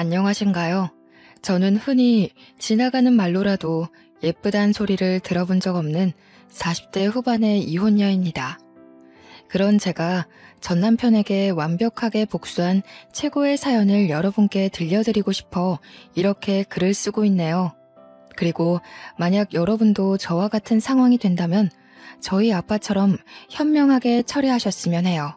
안녕하신가요? 저는 흔히 지나가는 말로라도 예쁘단 소리를 들어본 적 없는 40대 후반의 이혼녀입니다. 그런 제가 전 남편에게 완벽하게 복수한 최고의 사연을 여러분께 들려드리고 싶어 이렇게 글을 쓰고 있네요. 그리고 만약 여러분도 저와 같은 상황이 된다면 저희 아빠처럼 현명하게 처리하셨으면 해요.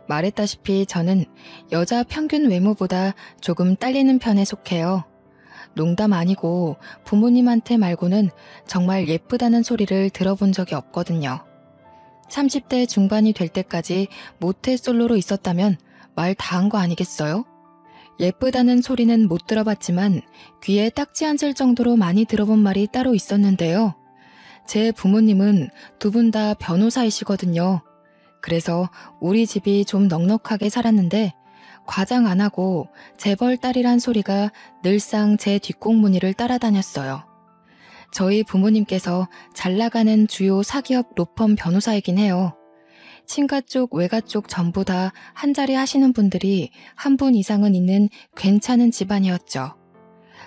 말했다시피 저는 여자 평균 외모보다 조금 딸리는 편에 속해요. 농담 아니고 부모님한테 말고는 정말 예쁘다는 소리를 들어본 적이 없거든요. 30대 중반이 될 때까지 모태솔로로 있었다면 말 다 한 거 아니겠어요? 예쁘다는 소리는 못 들어봤지만 귀에 딱지 앉을 정도로 많이 들어본 말이 따로 있었는데요. 제 부모님은 두 분 다 변호사이시거든요. 그래서 우리 집이 좀 넉넉하게 살았는데 과장 안 하고 재벌 딸이란 소리가 늘상 제 뒷공무니를 따라다녔어요. 저희 부모님께서 잘 나가는 주요 사기업 로펌 변호사이긴 해요. 친가 쪽 외가 쪽 전부 다 한 자리 하시는 분들이 한 분 이상은 있는 괜찮은 집안이었죠.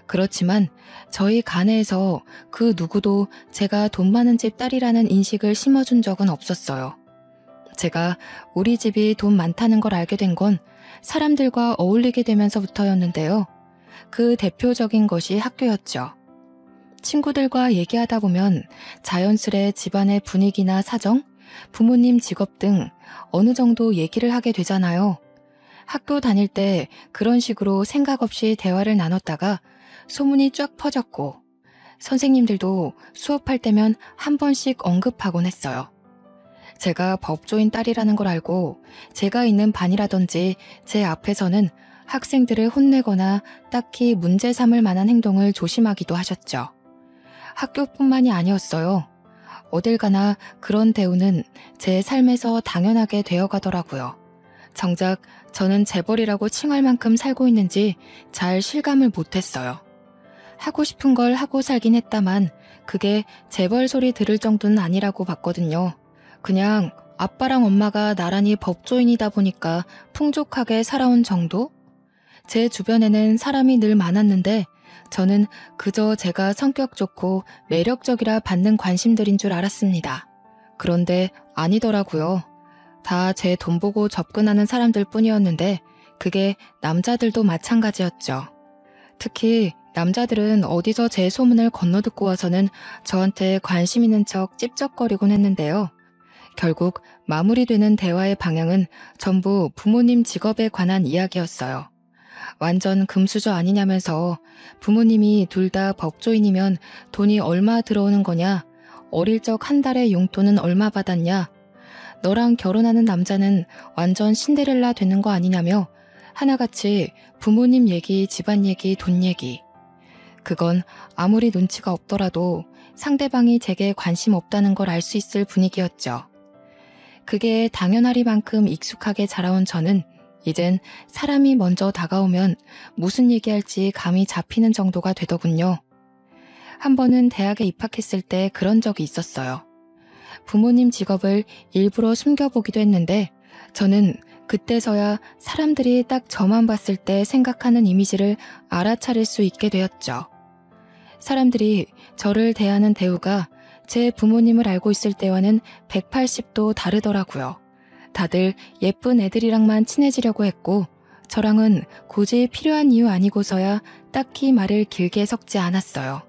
그렇지만 저희 가네에서 그 누구도 제가 돈 많은 집 딸이라는 인식을 심어준 적은 없었어요. 제가 우리 집이 돈 많다는 걸 알게 된 건 사람들과 어울리게 되면서부터였는데요. 그 대표적인 것이 학교였죠. 친구들과 얘기하다 보면 자연스레 집안의 분위기나 사정, 부모님 직업 등 어느 정도 얘기를 하게 되잖아요. 학교 다닐 때 그런 식으로 생각 없이 대화를 나눴다가 소문이 쫙 퍼졌고 선생님들도 수업할 때면 한 번씩 언급하곤 했어요. 제가 법조인 딸이라는 걸 알고 제가 있는 반이라든지 제 앞에서는 학생들을 혼내거나 딱히 문제 삼을 만한 행동을 조심하기도 하셨죠. 학교뿐만이 아니었어요. 어딜 가나 그런 대우는 제 삶에서 당연하게 되어가더라고요. 정작 저는 재벌이라고 칭할 만큼 살고 있는지 잘 실감을 못했어요. 하고 싶은 걸 하고 살긴 했다만 그게 재벌 소리 들을 정도는 아니라고 봤거든요. 그냥 아빠랑 엄마가 나란히 법조인이다 보니까 풍족하게 살아온 정도? 제 주변에는 사람이 늘 많았는데 저는 그저 제가 성격 좋고 매력적이라 받는 관심들인 줄 알았습니다. 그런데 아니더라고요. 다 제 돈 보고 접근하는 사람들 뿐이었는데 그게 남자들도 마찬가지였죠. 특히 남자들은 어디서 제 소문을 건너듣고 와서는 저한테 관심 있는 척 찝쩍거리곤 했는데요. 결국 마무리되는 대화의 방향은 전부 부모님 직업에 관한 이야기였어요. 완전 금수저 아니냐면서 부모님이 둘 다 법조인이면 돈이 얼마 들어오는 거냐? 어릴 적 한 달에 용돈은 얼마 받았냐? 너랑 결혼하는 남자는 완전 신데렐라 되는 거 아니냐며 하나같이 부모님 얘기, 집안 얘기, 돈 얘기. 그건 아무리 눈치가 없더라도 상대방이 제게 관심 없다는 걸 알 수 있을 분위기였죠. 그게 당연하리만큼 익숙하게 자라온 저는 이젠 사람이 먼저 다가오면 무슨 얘기할지 감이 잡히는 정도가 되더군요. 한 번은 대학에 입학했을 때 그런 적이 있었어요. 부모님 직업을 일부러 숨겨보기도 했는데 저는 그때서야 사람들이 딱 저만 봤을 때 생각하는 이미지를 알아차릴 수 있게 되었죠. 사람들이 저를 대하는 대우가 제 부모님을 알고 있을 때와는 180도 다르더라고요. 다들 예쁜 애들이랑만 친해지려고 했고 저랑은 굳이 필요한 이유 아니고서야 딱히 말을 길게 섞지 않았어요.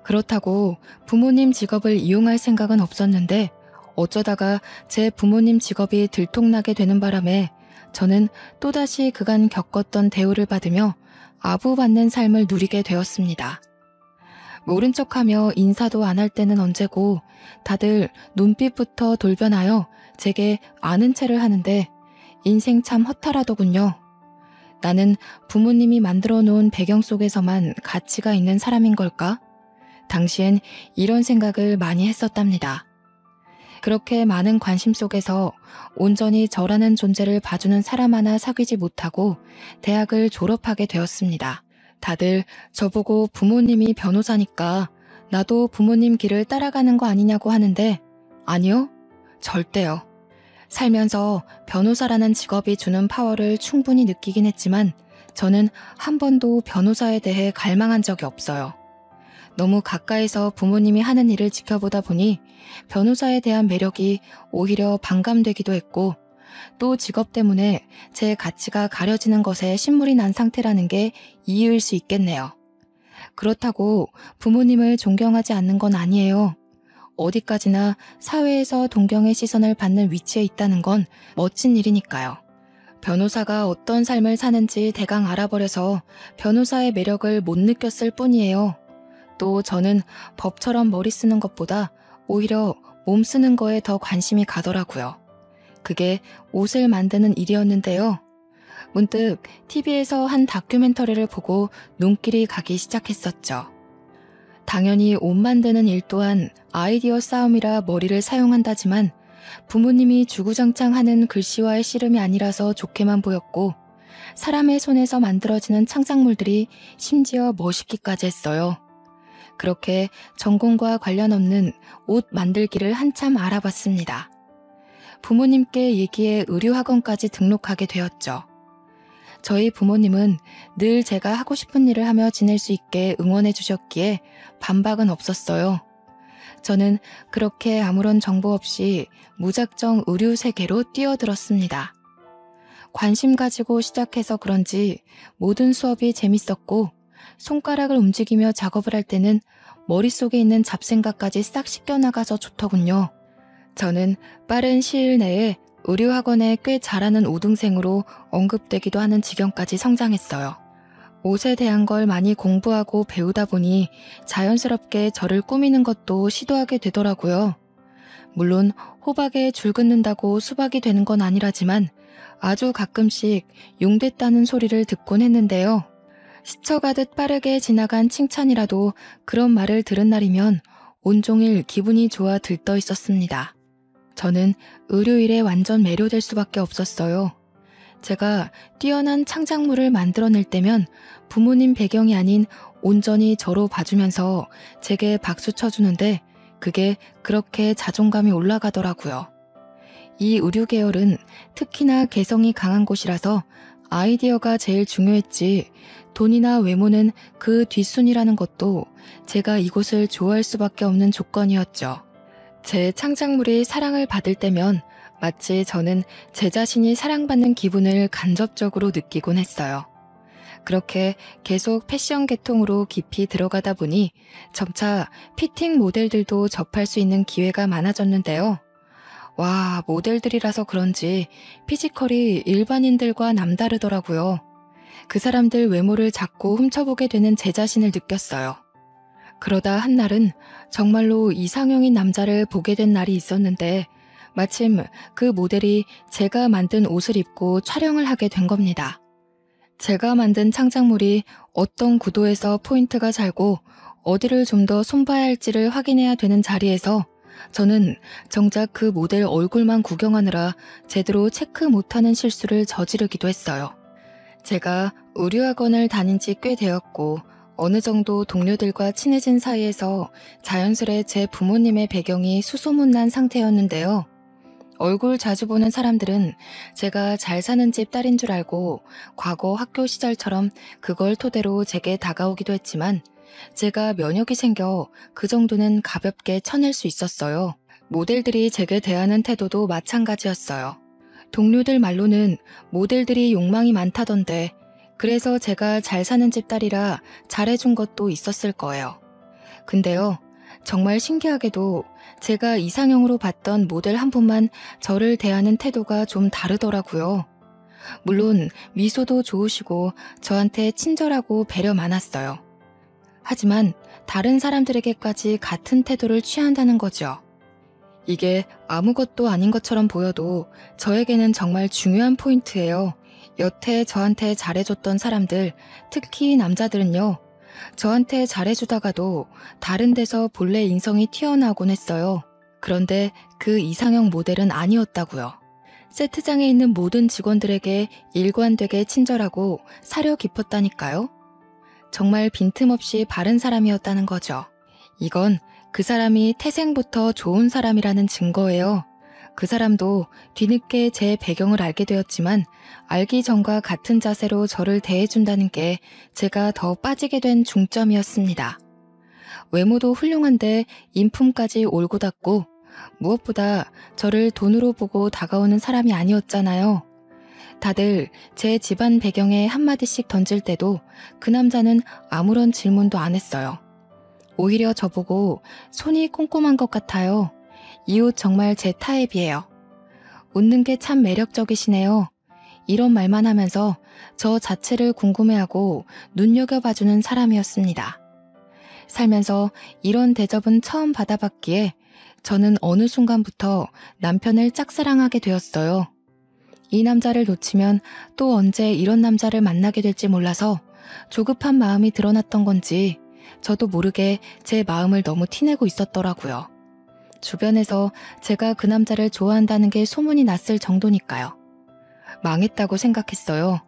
그렇다고 부모님 직업을 이용할 생각은 없었는데 어쩌다가 제 부모님 직업이 들통나게 되는 바람에 저는 또다시 그간 겪었던 대우를 받으며 아부받는 삶을 누리게 되었습니다. 모른 척하며 인사도 안 할 때는 언제고 다들 눈빛부터 돌변하여 제게 아는 체를 하는데 인생 참 허탈하더군요. 나는 부모님이 만들어 놓은 배경 속에서만 가치가 있는 사람인 걸까? 당시엔 이런 생각을 많이 했었답니다. 그렇게 많은 관심 속에서 온전히 저라는 존재를 봐주는 사람 하나 사귀지 못하고 대학을 졸업하게 되었습니다. 다들 저보고 부모님이 변호사니까 나도 부모님 길을 따라가는 거 아니냐고 하는데 아니요, 절대요. 살면서 변호사라는 직업이 주는 파워를 충분히 느끼긴 했지만 저는 한 번도 변호사에 대해 갈망한 적이 없어요. 너무 가까이서 부모님이 하는 일을 지켜보다 보니 변호사에 대한 매력이 오히려 반감되기도 했고, 또 직업 때문에 제 가치가 가려지는 것에 신물이 난 상태라는 게 이유일 수 있겠네요. 그렇다고 부모님을 존경하지 않는 건 아니에요. 어디까지나 사회에서 동경의 시선을 받는 위치에 있다는 건 멋진 일이니까요. 변호사가 어떤 삶을 사는지 대강 알아버려서 변호사의 매력을 못 느꼈을 뿐이에요. 또 저는 법처럼 머리 쓰는 것보다 오히려 몸 쓰는 거에 더 관심이 가더라고요. 그게 옷을 만드는 일이었는데요. 문득 TV에서 한 다큐멘터리를 보고 눈길이 가기 시작했었죠. 당연히 옷 만드는 일 또한 아이디어 싸움이라 머리를 사용한다지만 부모님이 주구장창 하는 글씨와의 씨름이 아니라서 좋게만 보였고, 사람의 손에서 만들어지는 창작물들이 심지어 멋있기까지 했어요. 그렇게 전공과 관련 없는 옷 만들기를 한참 알아봤습니다. 부모님께 얘기해 의류학원까지 등록하게 되었죠. 저희 부모님은 늘 제가 하고 싶은 일을 하며 지낼 수 있게 응원해 주셨기에 반박은 없었어요. 저는 그렇게 아무런 정보 없이 무작정 의류 세계로 뛰어들었습니다. 관심 가지고 시작해서 그런지 모든 수업이 재밌었고, 손가락을 움직이며 작업을 할 때는 머릿속에 있는 잡생각까지 싹 씻겨나가서 좋더군요. 저는 빠른 시일 내에 의류학원에 꽤 잘하는 우등생으로 언급되기도 하는 지경까지 성장했어요. 옷에 대한 걸 많이 공부하고 배우다 보니 자연스럽게 저를 꾸미는 것도 시도하게 되더라고요. 물론 호박에 줄 긋는다고 수박이 되는 건 아니라지만 아주 가끔씩 용됐다는 소리를 듣곤 했는데요. 스쳐가듯 빠르게 지나간 칭찬이라도 그런 말을 들은 날이면 온종일 기분이 좋아 들떠 있었습니다. 저는 의류일에 완전 매료될 수밖에 없었어요. 제가 뛰어난 창작물을 만들어낼 때면 부모님 배경이 아닌 온전히 저로 봐주면서 제게 박수 쳐주는데, 그게 그렇게 자존감이 올라가더라고요. 이 의류 계열은 특히나 개성이 강한 곳이라서 아이디어가 제일 중요했지, 돈이나 외모는 그 뒷순이라는 것도 제가 이곳을 좋아할 수밖에 없는 조건이었죠. 제 창작물이 사랑을 받을 때면 마치 저는 제 자신이 사랑받는 기분을 간접적으로 느끼곤 했어요. 그렇게 계속 패션 계통으로 깊이 들어가다 보니 점차 피팅 모델들도 접할 수 있는 기회가 많아졌는데요. 와, 모델들이라서 그런지 피지컬이 일반인들과 남다르더라고요. 그 사람들 외모를 자꾸 훔쳐보게 되는 제 자신을 느꼈어요. 그러다 한날은 정말로 이상형인 남자를 보게 된 날이 있었는데, 마침 그 모델이 제가 만든 옷을 입고 촬영을 하게 된 겁니다. 제가 만든 창작물이 어떤 구도에서 포인트가 살고 어디를 좀 더 손봐야 할지를 확인해야 되는 자리에서 저는 정작 그 모델 얼굴만 구경하느라 제대로 체크 못하는 실수를 저지르기도 했어요. 제가 의류학원을 다닌 지 꽤 되었고 어느 정도 동료들과 친해진 사이에서 자연스레 제 부모님의 배경이 수소문난 상태였는데요. 얼굴 자주 보는 사람들은 제가 잘 사는 집 딸인 줄 알고 과거 학교 시절처럼 그걸 토대로 제게 다가오기도 했지만, 제가 면역이 생겨 그 정도는 가볍게 쳐낼 수 있었어요. 모델들이 제게 대하는 태도도 마찬가지였어요. 동료들 말로는 모델들이 욕망이 많다던데, 그래서 제가 잘 사는 집 딸이라 잘해준 것도 있었을 거예요. 근데요, 정말 신기하게도 제가 이상형으로 봤던 모델 한 분만 저를 대하는 태도가 좀 다르더라고요. 물론 미소도 좋으시고 저한테 친절하고 배려 많았어요. 하지만 다른 사람들에게까지 같은 태도를 취한다는 거죠. 이게 아무것도 아닌 것처럼 보여도 저에게는 정말 중요한 포인트예요. 여태 저한테 잘해줬던 사람들, 특히 남자들은요, 저한테 잘해주다가도 다른 데서 본래 인성이 튀어나오곤 했어요. 그런데 그 이상형 모델은 아니었다고요. 세트장에 있는 모든 직원들에게 일관되게 친절하고 사려 깊었다니까요. 정말 빈틈없이 바른 사람이었다는 거죠. 이건 그 사람이 태생부터 좋은 사람이라는 증거예요. 그 사람도 뒤늦게 제 배경을 알게 되었지만 알기 전과 같은 자세로 저를 대해준다는 게 제가 더 빠지게 된 중점이었습니다. 외모도 훌륭한데 인품까지 올곧았고 무엇보다 저를 돈으로 보고 다가오는 사람이 아니었잖아요. 다들 제 집안 배경에 한마디씩 던질 때도 그 남자는 아무런 질문도 안 했어요. 오히려 저보고 손이 꼼꼼한 것 같아요. 이 옷 정말 제 타입이에요. 웃는 게 참 매력적이시네요. 이런 말만 하면서 저 자체를 궁금해하고 눈여겨봐주는 사람이었습니다. 살면서 이런 대접은 처음 받아봤기에 저는 어느 순간부터 남편을 짝사랑하게 되었어요. 이 남자를 놓치면 또 언제 이런 남자를 만나게 될지 몰라서 조급한 마음이 드러났던 건지 저도 모르게 제 마음을 너무 티내고 있었더라고요. 주변에서 제가 그 남자를 좋아한다는 게 소문이 났을 정도니까요. 망했다고 생각했어요.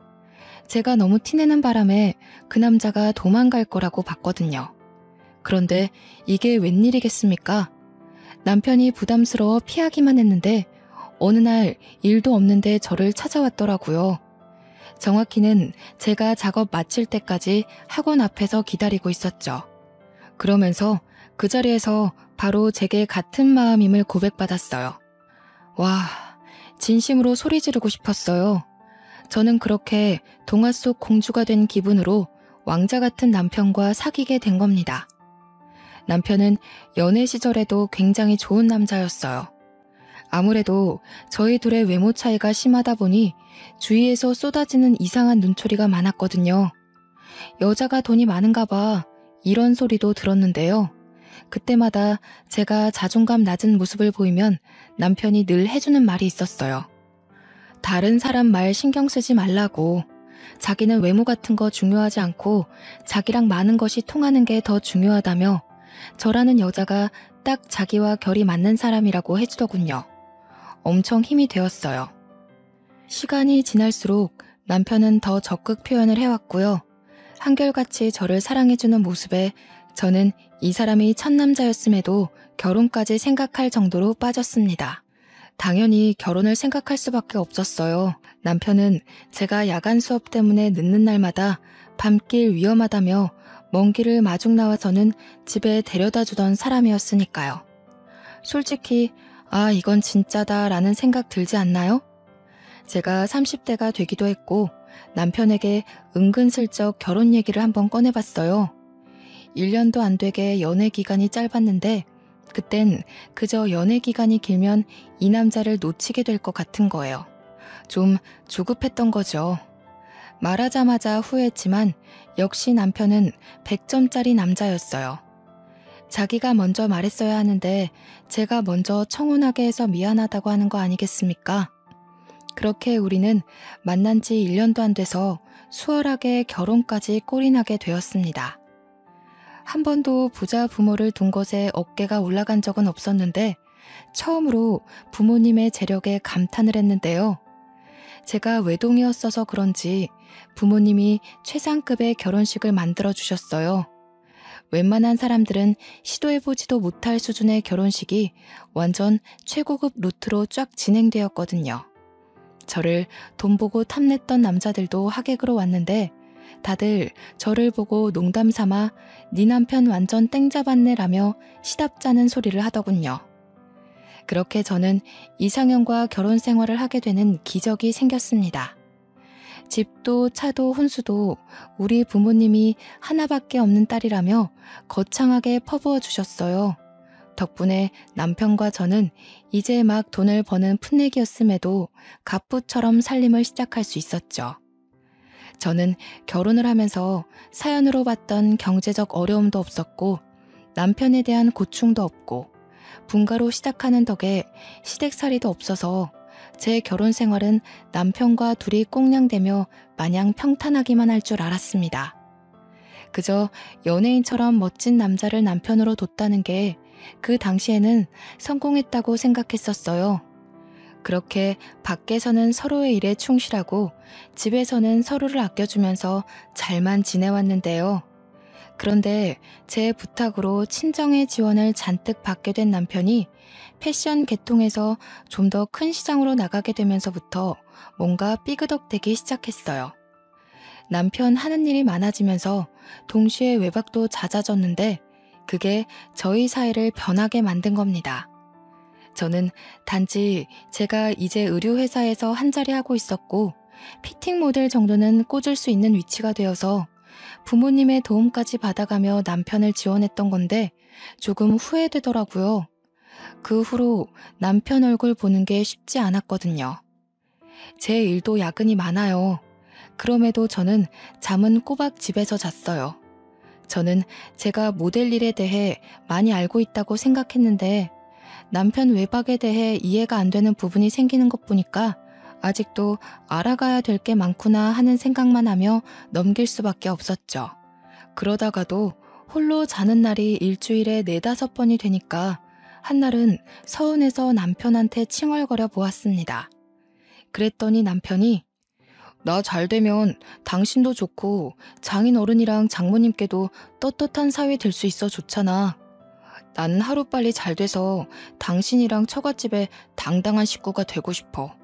제가 너무 티내는 바람에 그 남자가 도망갈 거라고 봤거든요. 그런데 이게 웬일이겠습니까? 남편이 부담스러워 피하기만 했는데 어느 날 일도 없는데 저를 찾아왔더라고요. 정확히는 제가 작업 마칠 때까지 학원 앞에서 기다리고 있었죠. 그러면서 그 자리에서 바로 제게 같은 마음임을 고백받았어요. 와, 진심으로 소리 지르고 싶었어요. 저는 그렇게 동화 속 공주가 된 기분으로 왕자 같은 남편과 사귀게 된 겁니다. 남편은 연애 시절에도 굉장히 좋은 남자였어요. 아무래도 저희 둘의 외모 차이가 심하다 보니 주위에서 쏟아지는 이상한 눈초리가 많았거든요. 여자가 돈이 많은가 봐 이런 소리도 들었는데요. 그때마다 제가 자존감 낮은 모습을 보이면 남편이 늘 해주는 말이 있었어요. 다른 사람 말 신경 쓰지 말라고. 자기는 외모 같은 거 중요하지 않고 자기랑 많은 것이 통하는 게 더 중요하다며 저라는 여자가 딱 자기와 결이 맞는 사람이라고 해주더군요. 엄청 힘이 되었어요. 시간이 지날수록 남편은 더 적극 표현을 해왔고요. 한결같이 저를 사랑해주는 모습에 저는 이 사람이 첫 남자였음에도 결혼까지 생각할 정도로 빠졌습니다. 당연히 결혼을 생각할 수밖에 없었어요. 남편은 제가 야간 수업 때문에 늦는 날마다 밤길 위험하다며 먼 길을 마중 나와서는 집에 데려다 주던 사람이었으니까요. 솔직히 이건 진짜다 라는 생각 들지 않나요? 제가 30대가 되기도 했고 남편에게 은근슬쩍 결혼 얘기를 한번 꺼내봤어요. 1년도 안 되게 연애 기간이 짧았는데 그땐 그저 연애 기간이 길면 이 남자를 놓치게 될 것 같은 거예요. 좀 조급했던 거죠. 말하자마자 후회했지만 역시 남편은 100점짜리 남자였어요. 자기가 먼저 말했어야 하는데 제가 먼저 청혼하게 해서 미안하다고 하는 거 아니겠습니까? 그렇게 우리는 만난 지 1년도 안 돼서 수월하게 결혼까지 꼴이나게 되었습니다. 한 번도 부자 부모를 둔 것에 어깨가 올라간 적은 없었는데 처음으로 부모님의 재력에 감탄을 했는데요. 제가 외동이었어서 그런지 부모님이 최상급의 결혼식을 만들어 주셨어요. 웬만한 사람들은 시도해보지도 못할 수준의 결혼식이 완전 최고급 루트로 쫙 진행되었거든요. 저를 돈 보고 탐냈던 남자들도 하객으로 왔는데 다들 저를 보고 농담 삼아 네 남편 완전 땡 잡았네 라며 시답잖은 소리를 하더군요. 그렇게 저는 이상형과 결혼 생활을 하게 되는 기적이 생겼습니다. 집도 차도 혼수도 우리 부모님이 하나밖에 없는 딸이라며 거창하게 퍼부어 주셨어요. 덕분에 남편과 저는 이제 막 돈을 버는 풋내기였음에도 갑부처럼 살림을 시작할 수 있었죠. 저는 결혼을 하면서 사연으로 봤던 경제적 어려움도 없었고 남편에 대한 고충도 없고 분가로 시작하는 덕에 시댁살이도 없어서 제 결혼 생활은 남편과 둘이 꽁냥대며 마냥 평탄하기만 할 줄 알았습니다. 그저 연예인처럼 멋진 남자를 남편으로 뒀다는 게 그 당시에는 성공했다고 생각했었어요. 그렇게 밖에서는 서로의 일에 충실하고 집에서는 서로를 아껴주면서 잘만 지내왔는데요. 그런데 제 부탁으로 친정의 지원을 잔뜩 받게 된 남편이 패션 계통에서 좀 더 큰 시장으로 나가게 되면서부터 뭔가 삐그덕대기 시작했어요. 남편 하는 일이 많아지면서 동시에 외박도 잦아졌는데 그게 저희 사이를 변하게 만든 겁니다. 저는 단지 제가 이제 의류회사에서 한 자리 하고 있었고 피팅 모델 정도는 꽂을 수 있는 위치가 되어서 부모님의 도움까지 받아가며 남편을 지원했던 건데 조금 후회되더라고요. 그 후로 남편 얼굴 보는 게 쉽지 않았거든요. 제 일도 야근이 많아요. 그럼에도 저는 잠은 꼬박 집에서 잤어요. 저는 제가 모델 일에 대해 많이 알고 있다고 생각했는데 남편 외박에 대해 이해가 안 되는 부분이 생기는 것 보니까 아직도 알아가야 될 게 많구나 하는 생각만 하며 넘길 수밖에 없었죠. 그러다가도 홀로 자는 날이 일주일에 4-5번이 되니까 한날은 서운해서 남편한테 칭얼거려 보았습니다. 그랬더니 남편이 나 잘 되면 당신도 좋고 장인어른이랑 장모님께도 떳떳한 사위 될 수 있어 좋잖아. 나는 하루빨리 잘 돼서 당신이랑 처갓집에 당당한 식구가 되고 싶어.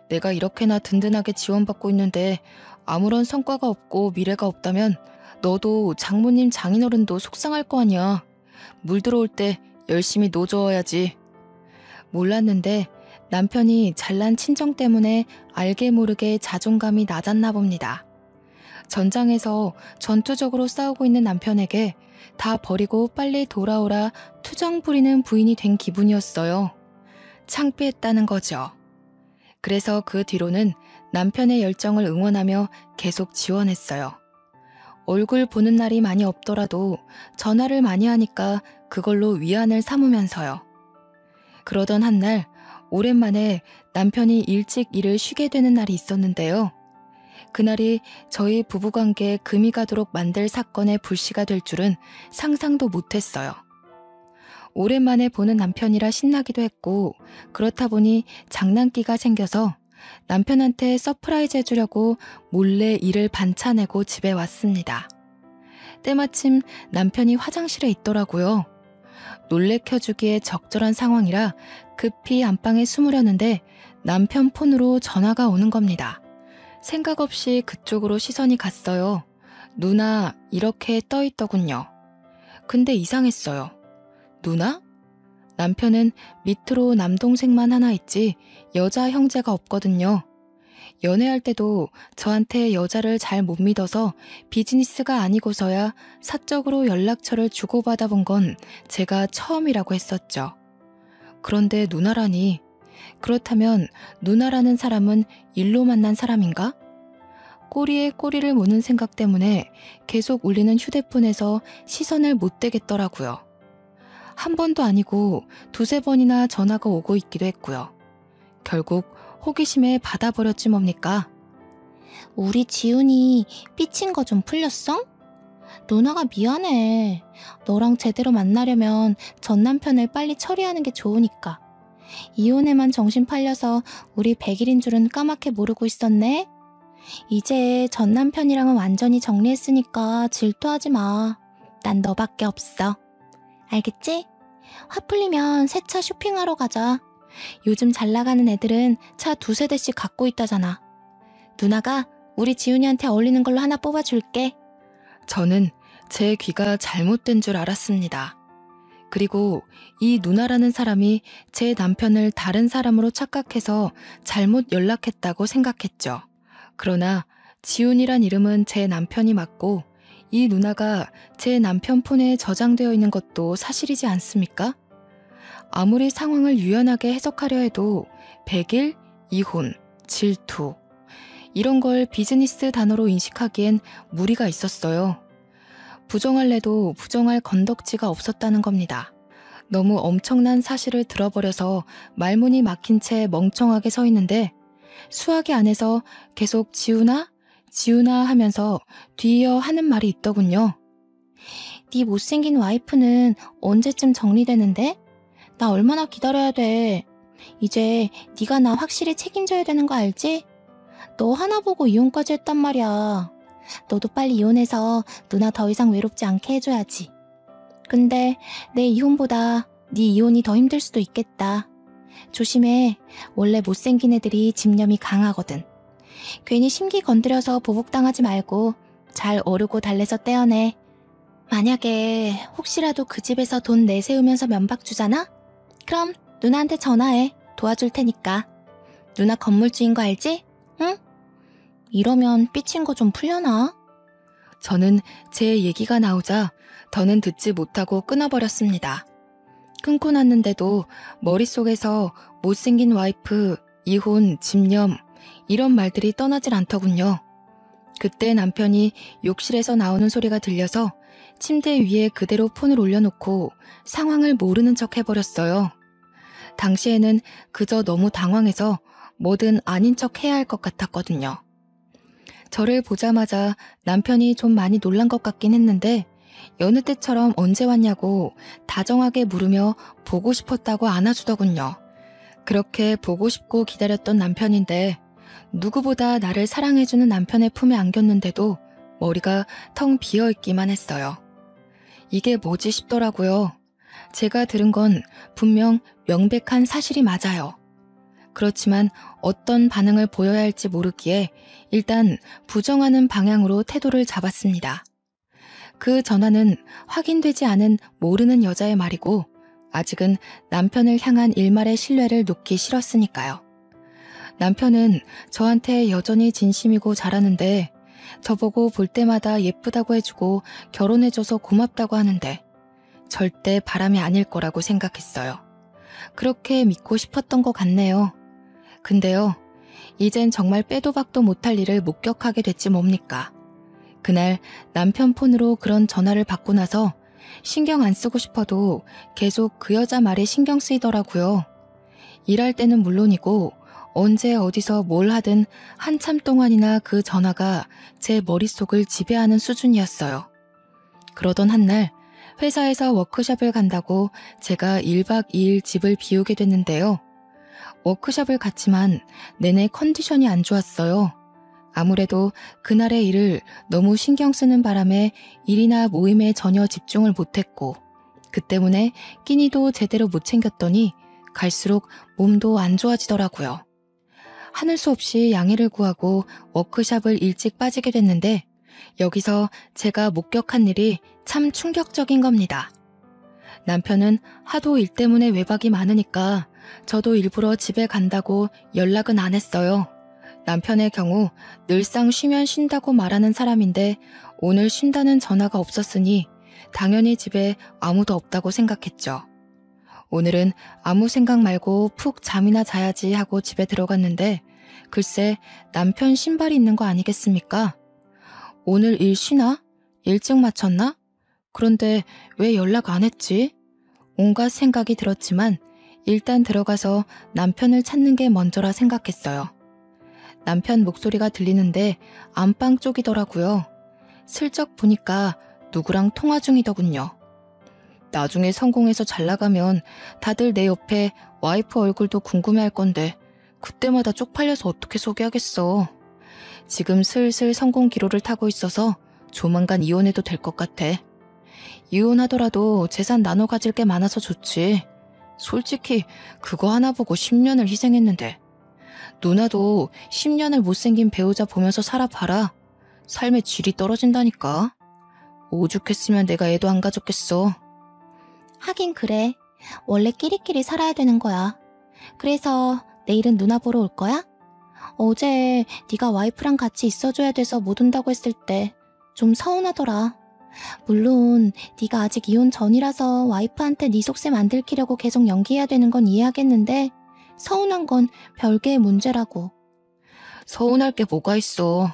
내가 이렇게나 든든하게 지원받고 있는데 아무런 성과가 없고 미래가 없다면 너도 장모님 장인어른도 속상할 거 아니야. 물 들어올 때 열심히 노저어야지. 몰랐는데 남편이 잘난 친정 때문에 알게 모르게 자존감이 낮았나 봅니다. 전장에서 전투적으로 싸우고 있는 남편에게 다 버리고 빨리 돌아오라 투정 부리는 부인이 된 기분이었어요. 창피했다는 거죠. 그래서 그 뒤로는 남편의 열정을 응원하며 계속 지원했어요. 얼굴 보는 날이 많이 없더라도 전화를 많이 하니까 그걸로 위안을 삼으면서요. 그러던 한날 오랜만에 남편이 일찍 일을 쉬게 되는 날이 있었는데요. 그날이 저희 부부관계에 금이 가도록 만들 사건의 불씨가 될 줄은 상상도 못했어요. 오랜만에 보는 남편이라 신나기도 했고 그렇다 보니 장난기가 생겨서 남편한테 서프라이즈 해주려고 몰래 일을 반차내고 집에 왔습니다. 때마침 남편이 화장실에 있더라고요. 놀래켜주기에 적절한 상황이라 급히 안방에 숨으려는데 남편 폰으로 전화가 오는 겁니다. 생각 없이 그쪽으로 시선이 갔어요. 누나 이렇게 떠있더군요. 근데 이상했어요. 누나? 남편은 밑으로 남동생만 하나 있지 여자 형제가 없거든요. 연애할 때도 저한테 여자를 잘 못 믿어서 비즈니스가 아니고서야 사적으로 연락처를 주고받아 본 건 제가 처음이라고 했었죠. 그런데 누나라니, 그렇다면 누나라는 사람은 일로 만난 사람인가? 꼬리에 꼬리를 무는 생각 때문에 계속 울리는 휴대폰에서 시선을 못 떼겠더라고요. 한 번도 아니고 2-3번이나 전화가 오고 있기도 했고요. 결국 호기심에 받아버렸지 뭡니까? 우리 지훈이 삐친 거 좀 풀렸어? 누나가 미안해. 너랑 제대로 만나려면 전 남편을 빨리 처리하는 게 좋으니까. 이혼에만 정신 팔려서 우리 100일인 줄은 까맣게 모르고 있었네. 이제 전 남편이랑은 완전히 정리했으니까 질투하지 마. 난 너밖에 없어. 알겠지? 화 풀리면 새 차 쇼핑하러 가자. 요즘 잘 나가는 애들은 차 2-3대씩 갖고 있다잖아. 누나가 우리 지훈이한테 어울리는 걸로 하나 뽑아줄게. 저는 제 귀가 잘못된 줄 알았습니다. 그리고 이 누나라는 사람이 제 남편을 다른 사람으로 착각해서 잘못 연락했다고 생각했죠. 그러나 지훈이란 이름은 제 남편이 맞고 이 누나가 제 남편 폰에 저장되어 있는 것도 사실이지 않습니까? 아무리 상황을 유연하게 해석하려 해도 100일, 이혼, 질투 이런 걸 비즈니스 단어로 인식하기엔 무리가 있었어요. 부정할래도 부정할 건덕지가 없었다는 겁니다. 너무 엄청난 사실을 들어버려서 말문이 막힌 채 멍청하게 서 있는데 수화기 안에서 계속 지훈아? 지훈아 하면서 뒤이어 하는 말이 있더군요. 네 못생긴 와이프는 언제쯤 정리되는데? 나 얼마나 기다려야 돼. 이제 네가 나 확실히 책임져야 되는 거 알지? 너 하나 보고 이혼까지 했단 말이야. 너도 빨리 이혼해서 누나 더 이상 외롭지 않게 해줘야지. 근데 내 이혼보다 네 이혼이 더 힘들 수도 있겠다. 조심해. 원래 못생긴 애들이 집념이 강하거든. 괜히 심기 건드려서 보복당하지 말고 잘 어르고 달래서 떼어내. 만약에 혹시라도 그 집에서 돈 내세우면서 면박 주잖아? 그럼 누나한테 전화해. 도와줄 테니까. 누나 건물주인 거 알지? 응? 이러면 삐친 거 좀 풀려나? 저는 제 얘기가 나오자 더는 듣지 못하고 끊어버렸습니다. 끊고 났는데도 머릿속에서 못생긴 와이프, 이혼, 집념 이런 말들이 떠나질 않더군요. 그때 남편이 욕실에서 나오는 소리가 들려서 침대 위에 그대로 폰을 올려놓고 상황을 모르는 척 해버렸어요. 당시에는 그저 너무 당황해서 뭐든 아닌 척 해야 할 것 같았거든요. 저를 보자마자 남편이 좀 많이 놀란 것 같긴 했는데 여느 때처럼 언제 왔냐고 다정하게 물으며 보고 싶었다고 안아주더군요. 그렇게 보고 싶고 기다렸던 남편인데 누구보다 나를 사랑해주는 남편의 품에 안겼는데도 머리가 텅 비어있기만 했어요. 이게 뭐지 싶더라고요. 제가 들은 건 분명 명백한 사실이 맞아요. 그렇지만 어떤 반응을 보여야 할지 모르기에 일단 부정하는 방향으로 태도를 잡았습니다. 그 전화는 확인되지 않은 모르는 여자의 말이고 아직은 남편을 향한 일말의 신뢰를 놓기 싫었으니까요. 남편은 저한테 여전히 진심이고 잘하는데 저보고 볼 때마다 예쁘다고 해주고 결혼해줘서 고맙다고 하는데 절대 바람이 아닐 거라고 생각했어요. 그렇게 믿고 싶었던 것 같네요. 근데요, 이젠 정말 빼도 박도 못할 일을 목격하게 됐지 뭡니까. 그날 남편 폰으로 그런 전화를 받고 나서 신경 안 쓰고 싶어도 계속 그 여자 말에 신경 쓰이더라고요. 일할 때는 물론이고 언제 어디서 뭘 하든 한참 동안이나 그 전화가 제 머릿속을 지배하는 수준이었어요. 그러던 한날 회사에서 워크숍을 간다고 제가 1박 2일 집을 비우게 됐는데요. 워크숍을 갔지만 내내 컨디션이 안 좋았어요. 아무래도 그날의 일을 너무 신경 쓰는 바람에 일이나 모임에 전혀 집중을 못했고 그 때문에 끼니도 제대로 못 챙겼더니 갈수록 몸도 안 좋아지더라고요. 하늘 수 없이 양해를 구하고 워크숍을 일찍 빠지게 됐는데 여기서 제가 목격한 일이 참 충격적인 겁니다. 남편은 하도 일 때문에 외박이 많으니까 저도 일부러 집에 간다고 연락은 안 했어요. 남편의 경우 늘상 쉬면 쉰다고 말하는 사람인데 오늘 쉰다는 전화가 없었으니 당연히 집에 아무도 없다고 생각했죠. 오늘은 아무 생각 말고 푹 잠이나 자야지 하고 집에 들어갔는데 글쎄 남편 신발이 있는 거 아니겠습니까? 오늘 일 쉬나? 일찍 마쳤나? 그런데 왜 연락 안 했지? 온갖 생각이 들었지만 일단 들어가서 남편을 찾는 게 먼저라 생각했어요. 남편 목소리가 들리는데 안방 쪽이더라고요. 슬쩍 보니까 누구랑 통화 중이더군요. 나중에 성공해서 잘 나가면 다들 내 옆에 와이프 얼굴도 궁금해할 건데 그때마다 쪽팔려서 어떻게 소개하겠어. 지금 슬슬 성공 기로를 타고 있어서 조만간 이혼해도 될 것 같아. 이혼하더라도 재산 나눠 가질 게 많아서 좋지. 솔직히 그거 하나 보고 10년을 희생했는데 누나도 10년을 못생긴 배우자 보면서 살아봐라. 삶의 질이 떨어진다니까. 오죽했으면 내가 애도 안 가졌겠어. 하긴 그래. 원래 끼리끼리 살아야 되는 거야. 그래서 내일은 누나 보러 올 거야? 어제 네가 와이프랑 같이 있어줘야 돼서 못 온다고 했을 때 좀 서운하더라. 물론 네가 아직 이혼 전이라서 와이프한테 네 속셈 안 들키려고 계속 연기해야 되는 건 이해하겠는데 서운한 건 별개의 문제라고. 서운할 게 뭐가 있어.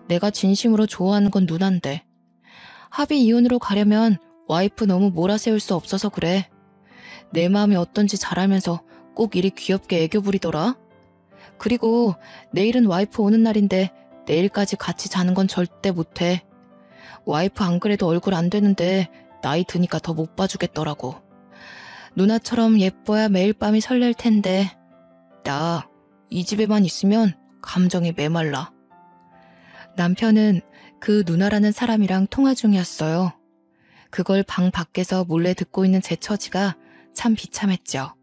내가 진심으로 좋아하는 건 누난데. 합의 이혼으로 가려면 와이프 너무 몰아세울 수 없어서 그래. 내 마음이 어떤지 잘 알면서 꼭 이리 귀엽게 애교 부리더라. 그리고 내일은 와이프 오는 날인데 내일까지 같이 자는 건 절대 못해. 와이프 안 그래도 얼굴 안 되는데 나이 드니까 더 못 봐주겠더라고. 누나처럼 예뻐야 매일 밤이 설렐 텐데 나 이 집에만 있으면 감정이 메말라. 남편은 그 누나라는 사람이랑 통화 중이었어요. 그걸 방 밖에서 몰래 듣고 있는 제 처지가 참 비참했죠.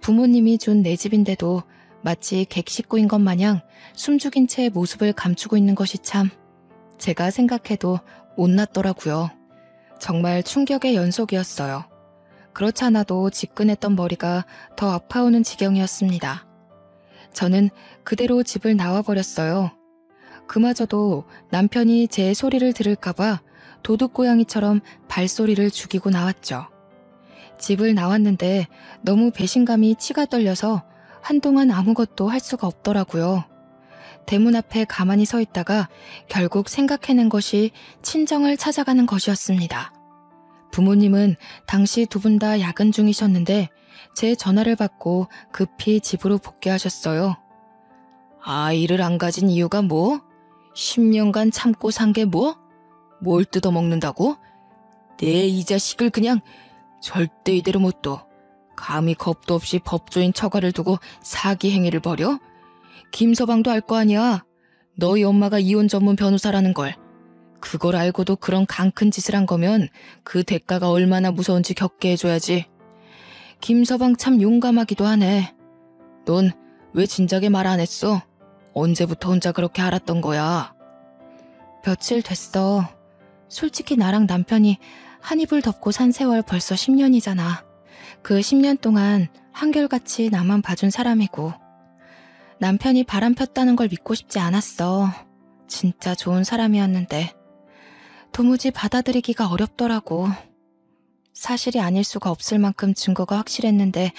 부모님이 준 내 집인데도 마치 객식구인 것 마냥 숨죽인 채 모습을 감추고 있는 것이 참 제가 생각해도 못났더라고요. 정말 충격의 연속이었어요. 그렇지 않아도 지끈했던 머리가 더 아파오는 지경이었습니다. 저는 그대로 집을 나와버렸어요. 그마저도 남편이 제 소리를 들을까봐 도둑고양이처럼 발소리를 죽이고 나왔죠. 집을 나왔는데 너무 배신감이 치가 떨려서 한동안 아무것도 할 수가 없더라고요. 대문 앞에 가만히 서 있다가 결국 생각해낸 것이 친정을 찾아가는 것이었습니다. 부모님은 당시 두 분 다 야근 중이셨는데 제 전화를 받고 급히 집으로 복귀하셨어요. 아이를 안 가진 이유가 뭐? 10년간 참고 산 게 뭐? 뭘 뜯어먹는다고? 내 이 자식을 그냥 절대 이대로 못 둬. 감히 겁도 없이 법조인 처가를 두고 사기 행위를 벌여? 김서방도 알 거 아니야. 너희 엄마가 이혼 전문 변호사라는 걸. 그걸 알고도 그런 강큰 짓을 한 거면 그 대가가 얼마나 무서운지 겪게 해줘야지. 김서방 참 용감하기도 하네. 넌 왜 진작에 말 안 했어? 언제부터 혼자 그렇게 알았던 거야? 며칠 됐어. 솔직히 나랑 남편이 한 이불 덮고 산 세월 벌써 10년이잖아. 그 10년 동안 한결같이 나만 봐준 사람이고 남편이 바람 폈다는 걸 믿고 싶지 않았어. 진짜 좋은 사람이었는데 도무지 받아들이기가 어렵더라고. 사실이 아닐 수가 없을 만큼 증거가 확실했는데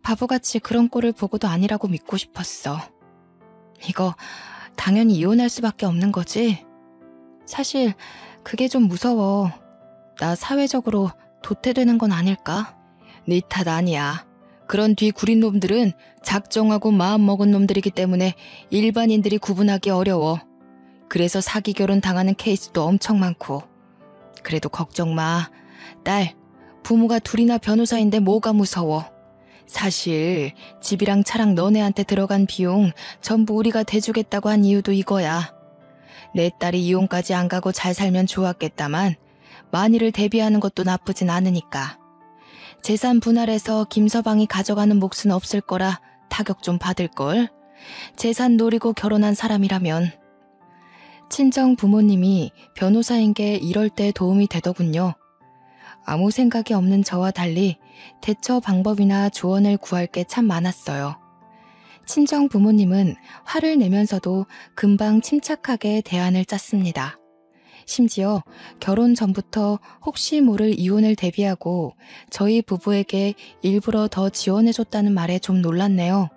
바보같이 그런 꼴을 보고도 아니라고 믿고 싶었어. 이거 당연히 이혼할 수밖에 없는 거지? 사실 그게 좀 무서워. 나 사회적으로 도태되는 건 아닐까? 네 탓 아니야. 그런 뒤구린 놈들은 작정하고 마음먹은 놈들이기 때문에 일반인들이 구분하기 어려워. 그래서 사기 결혼 당하는 케이스도 엄청 많고. 그래도 걱정 마. 딸, 부모가 둘이나 변호사인데 뭐가 무서워. 사실 집이랑 차랑 너네한테 들어간 비용 전부 우리가 대주겠다고 한 이유도 이거야. 내 딸이 이혼까지 안 가고 잘 살면 좋았겠다만 만일을 대비하는 것도 나쁘진 않으니까. 재산 분할해서 김서방이 가져가는 몫은 없을 거라 타격 좀 받을걸. 재산 노리고 결혼한 사람이라면. 친정 부모님이 변호사인 게 이럴 때 도움이 되더군요. 아무 생각이 없는 저와 달리 대처 방법이나 조언을 구할 게 참 많았어요. 친정 부모님은 화를 내면서도 금방 침착하게 대안을 짰습니다. 심지어 결혼 전부터 혹시 모를 이혼을 대비하고 저희 부부에게 일부러 더 지원해줬다는 말에 좀 놀랐네요.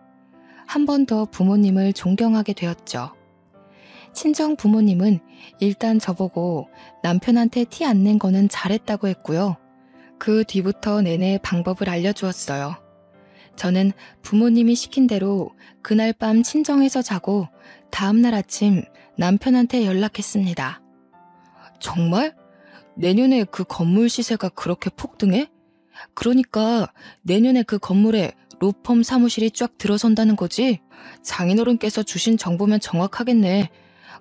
한 번 더 부모님을 존경하게 되었죠. 친정 부모님은 일단 저보고 남편한테 티 안 낸 거는 잘했다고 했고요. 그 뒤부터 내내 방법을 알려주었어요. 저는 부모님이 시킨 대로 그날 밤 친정에서 자고 다음날 아침 남편한테 연락했습니다. 정말? 내년에 그 건물 시세가 그렇게 폭등해? 그러니까 내년에 그 건물에 로펌 사무실이 쫙 들어선다는 거지? 장인어른께서 주신 정보면 정확하겠네.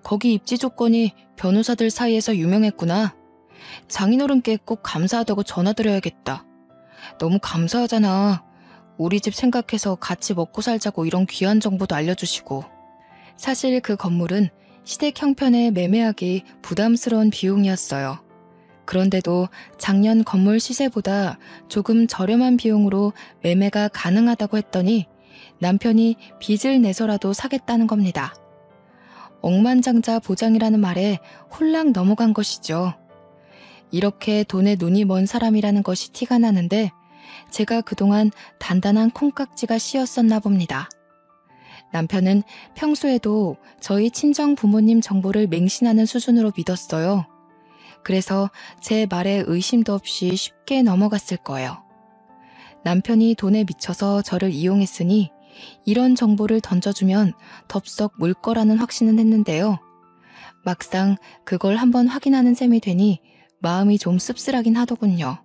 거기 입지 조건이 변호사들 사이에서 유명했구나. 장인어른께 꼭 감사하다고 전화드려야겠다. 너무 감사하잖아. 우리 집 생각해서 같이 먹고 살자고 이런 귀한 정보도 알려주시고. 사실 그 건물은 시댁 형편에 매매하기 부담스러운 비용이었어요. 그런데도 작년 건물 시세보다 조금 저렴한 비용으로 매매가 가능하다고 했더니 남편이 빚을 내서라도 사겠다는 겁니다. 억만장자 보장이라는 말에 홀랑 넘어간 것이죠. 이렇게 돈에 눈이 먼 사람이라는 것이 티가 나는데 제가 그동안 단단한 콩깍지가 씌었었나 봅니다. 남편은 평소에도 저희 친정 부모님 정보를 맹신하는 수준으로 믿었어요. 그래서 제 말에 의심도 없이 쉽게 넘어갔을 거예요. 남편이 돈에 미쳐서 저를 이용했으니 이런 정보를 던져주면 덥석 물 거라는 확신은 했는데요. 막상 그걸 한번 확인하는 셈이 되니 마음이 좀 씁쓸하긴 하더군요.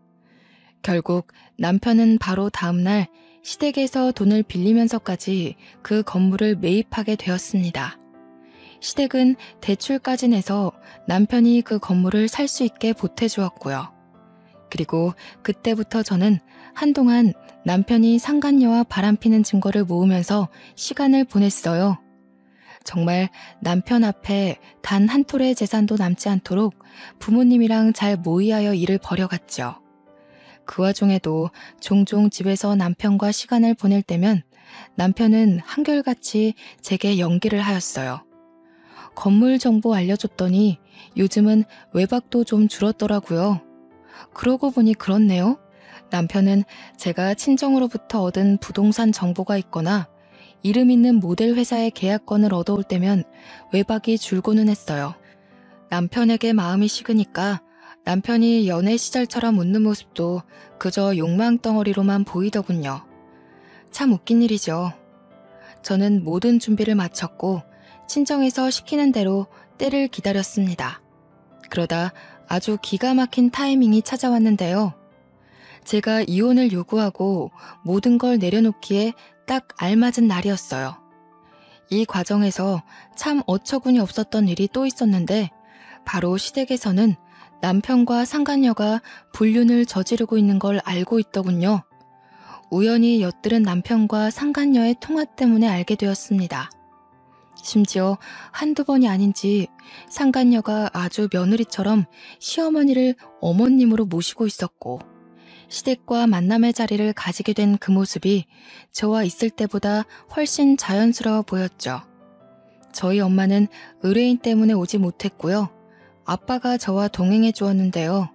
결국 남편은 바로 다음날 시댁에서 돈을 빌리면서까지 그 건물을 매입하게 되었습니다. 시댁은 대출까지 내서 남편이 그 건물을 살 수 있게 보태주었고요. 그리고 그때부터 저는 한동안 남편이 상간녀와 바람피는 증거를 모으면서 시간을 보냈어요. 정말 남편 앞에 단 한 톨의 재산도 남지 않도록 부모님이랑 잘 모의하여 일을 벌여갔죠. 그 와중에도 종종 집에서 남편과 시간을 보낼 때면 남편은 한결같이 제게 연기를 하였어요. 건물 정보 알려줬더니 요즘은 외박도 좀 줄었더라고요. 그러고 보니 그렇네요. 남편은 제가 친정으로부터 얻은 부동산 정보가 있거나 이름 있는 모델 회사의 계약권을 얻어올 때면 외박이 줄고는 했어요. 남편에게 마음이 식으니까 남편이 연애 시절처럼 웃는 모습도 그저 욕망덩어리로만 보이더군요. 참 웃긴 일이죠. 저는 모든 준비를 마쳤고 친정에서 시키는 대로 때를 기다렸습니다. 그러다 아주 기가 막힌 타이밍이 찾아왔는데요. 제가 이혼을 요구하고 모든 걸 내려놓기에 딱 알맞은 날이었어요. 이 과정에서 참 어처구니 없었던 일이 또 있었는데 바로 시댁에서는 남편과 상간녀가 불륜을 저지르고 있는 걸 알고 있더군요. 우연히 엿들은 남편과 상간녀의 통화 때문에 알게 되었습니다. 심지어 한두 번이 아닌지 상간녀가 아주 며느리처럼 시어머니를 어머님으로 모시고 있었고 시댁과 만남의 자리를 가지게 된 그 모습이 저와 있을 때보다 훨씬 자연스러워 보였죠. 저희 엄마는 의뢰인 때문에 오지 못했고요. 아빠가 저와 동행해 주었는데요.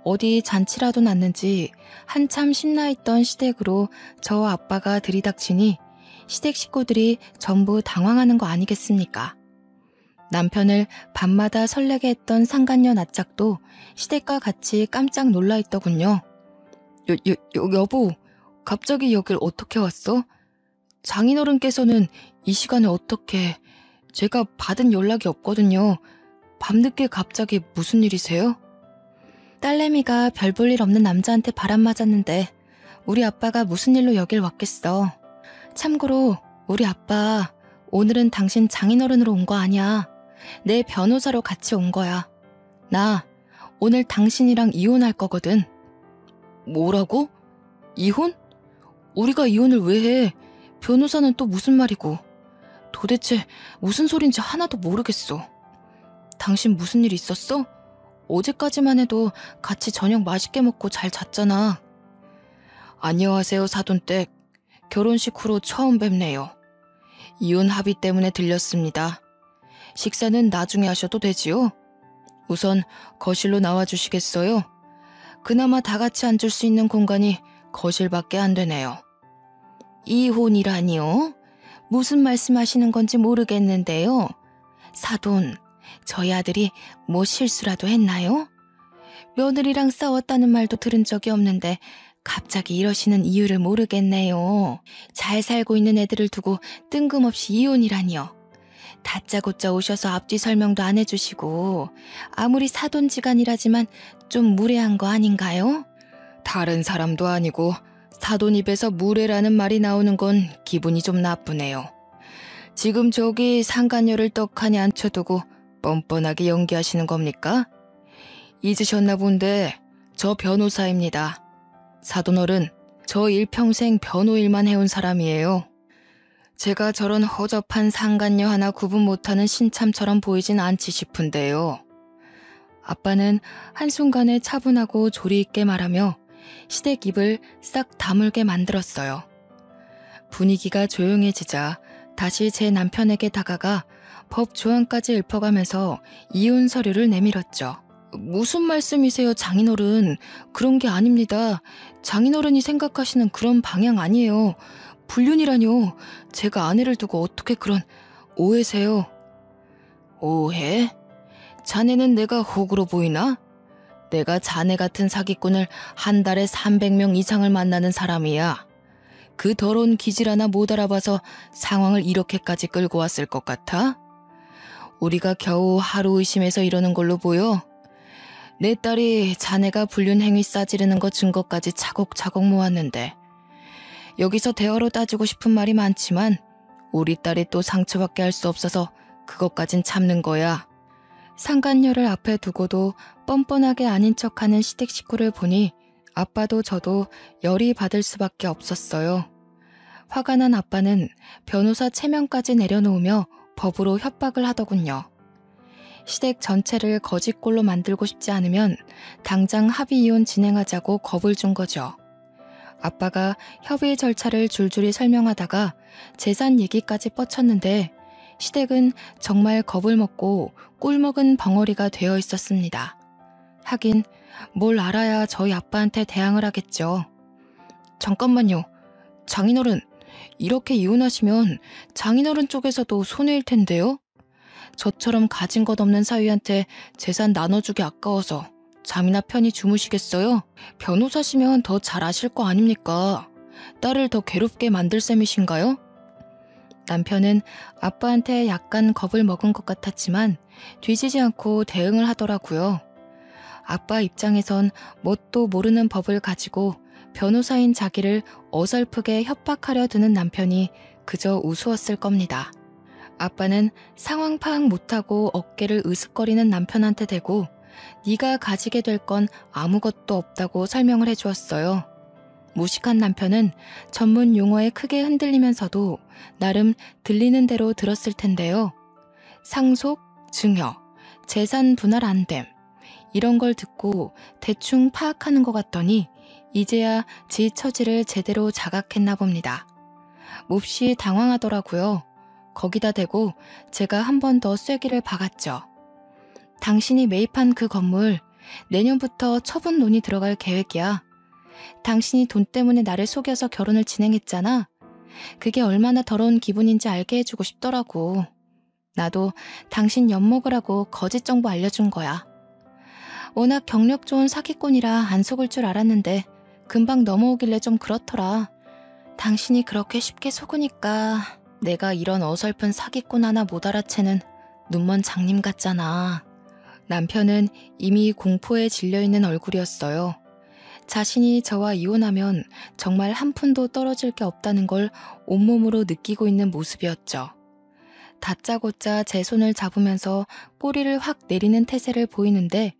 어디 잔치라도 났는지 한참 신나있던 시댁으로 저와 아빠가 들이닥치니 시댁 식구들이 전부 당황하는 거 아니겠습니까? 남편을 밤마다 설레게 했던 상간녀 낯짝도 시댁과 같이 깜짝 놀라 있더군요. 여보, 갑자기 여길 어떻게 왔어? 장인어른께서는 이 시간에 어떻게... 제가 받은 연락이 없거든요. 밤늦게 갑자기 무슨 일이세요? 딸내미가 별 볼 일 없는 남자한테 바람 맞았는데 우리 아빠가 무슨 일로 여길 왔겠어. 참고로 우리 아빠 오늘은 당신 장인어른으로 온 거 아니야. 내 변호사로 같이 온 거야. 나 오늘 당신이랑 이혼할 거거든. 뭐라고? 이혼? 우리가 이혼을 왜 해? 변호사는 또 무슨 말이고. 도대체 무슨 소린지 하나도 모르겠어. 당신 무슨 일 있었어? 어제까지만 해도 같이 저녁 맛있게 먹고 잘 잤잖아. 안녕하세요, 사돈댁. 결혼식 후로 처음 뵙네요. 이혼 합의 때문에 들렸습니다. 식사는 나중에 하셔도 되지요? 우선 거실로 나와주시겠어요? 그나마 다 같이 앉을 수 있는 공간이 거실밖에 안 되네요. 이혼이라니요? 무슨 말씀하시는 건지 모르겠는데요. 사돈, 저희 아들이 뭐 실수라도 했나요? 며느리랑 싸웠다는 말도 들은 적이 없는데 갑자기 이러시는 이유를 모르겠네요. 잘 살고 있는 애들을 두고 뜬금없이 이혼이라니요. 다짜고짜 오셔서 앞뒤 설명도 안 해주시고 아무리 사돈지간이라지만 좀 무례한 거 아닌가요? 다른 사람도 아니고 사돈 입에서 무례라는 말이 나오는 건 기분이 좀 나쁘네요. 지금 저기 상간녀를 떡하니 앉혀두고 뻔뻔하게 연기하시는 겁니까? 잊으셨나 본데 저 변호사입니다. 사돈어른, 저 일평생 변호 일만 해온 사람이에요. 제가 저런 허접한 상간녀 하나 구분 못하는 신참처럼 보이진 않지 싶은데요. 아빠는 한순간에 차분하고 조리 있게 말하며 시댁 입을 싹 다물게 만들었어요. 분위기가 조용해지자 다시 제 남편에게 다가가 법 조항까지 읊어가면서 이혼 서류를 내밀었죠. 무슨 말씀이세요, 장인어른. 그런 게 아닙니다. 장인어른이 생각하시는 그런 방향 아니에요. 불륜이라뇨. 제가 아내를 두고 어떻게 그런... 오해세요. 오해? 자네는 내가 호구로 보이나? 내가 자네 같은 사기꾼을 한 달에 300명 이상을 만나는 사람이야. 그 더러운 기질 하나 못 알아봐서 상황을 이렇게까지 끌고 왔을 것 같아? 우리가 겨우 하루 의심해서 이러는 걸로 보여? 내 딸이 자네가 불륜 행위 싸지르는 거 증거까지 차곡차곡 모았는데 여기서 대화로 따지고 싶은 말이 많지만 우리 딸이 또 상처받게 할 수 없어서 그것까진 참는 거야. 상간녀를 앞에 두고도 뻔뻔하게 아닌 척하는 시댁 식구를 보니 아빠도 저도 열이 받을 수밖에 없었어요. 화가 난 아빠는 변호사 체면까지 내려놓으며 법으로 협박을 하더군요. 시댁 전체를 거짓골로 만들고 싶지 않으면 당장 합의 이혼 진행하자고 겁을 준 거죠. 아빠가 협의 절차를 줄줄이 설명하다가 재산 얘기까지 뻗쳤는데 시댁은 정말 겁을 먹고 꿀먹은 벙어리가 되어 있었습니다. 하긴 뭘 알아야 저희 아빠한테 대항을 하겠죠. 잠깐만요. 장인어른, 이렇게 이혼하시면 장인어른 쪽에서도 손해일 텐데요? 저처럼 가진 것 없는 사위한테 재산 나눠주기 아까워서 잠이나 편히 주무시겠어요? 변호사시면 더 잘 아실 거 아닙니까? 딸을 더 괴롭게 만들 셈이신가요? 남편은 아빠한테 약간 겁을 먹은 것 같았지만 뒤지지 않고 대응을 하더라고요. 아빠 입장에선 뭣도 모르는 법을 가지고 변호사인 자기를 어설프게 협박하려 드는 남편이 그저 우스웠을 겁니다. 아빠는 상황 파악 못하고 어깨를 으쓱거리는 남편한테 대고 네가 가지게 될 건 아무것도 없다고 설명을 해주었어요. 무식한 남편은 전문 용어에 크게 흔들리면서도 나름 들리는 대로 들었을 텐데요. 상속, 증여, 재산 분할 안 됨, 이런 걸 듣고 대충 파악하는 것 같더니 이제야 지 처지를 제대로 자각했나 봅니다. 몹시 당황하더라고요. 거기다 대고 제가 한 번 더 쐐기를 박았죠. 당신이 매입한 그 건물 내년부터 처분론이 들어갈 계획이야. 당신이 돈 때문에 나를 속여서 결혼을 진행했잖아. 그게 얼마나 더러운 기분인지 알게 해주고 싶더라고. 나도 당신 엿먹으라고 거짓 정보 알려준 거야. 워낙 경력 좋은 사기꾼이라 안 속을 줄 알았는데 금방 넘어오길래 좀 그렇더라. 당신이 그렇게 쉽게 속으니까 내가 이런 어설픈 사기꾼 하나 못 알아채는 눈먼 장님 같잖아. 남편은 이미 공포에 질려있는 얼굴이었어요. 자신이 저와 이혼하면 정말 한 푼도 떨어질 게 없다는 걸 온몸으로 느끼고 있는 모습이었죠. 다짜고짜 제 손을 잡으면서 꼬리를 확 내리는 태세를 보이는데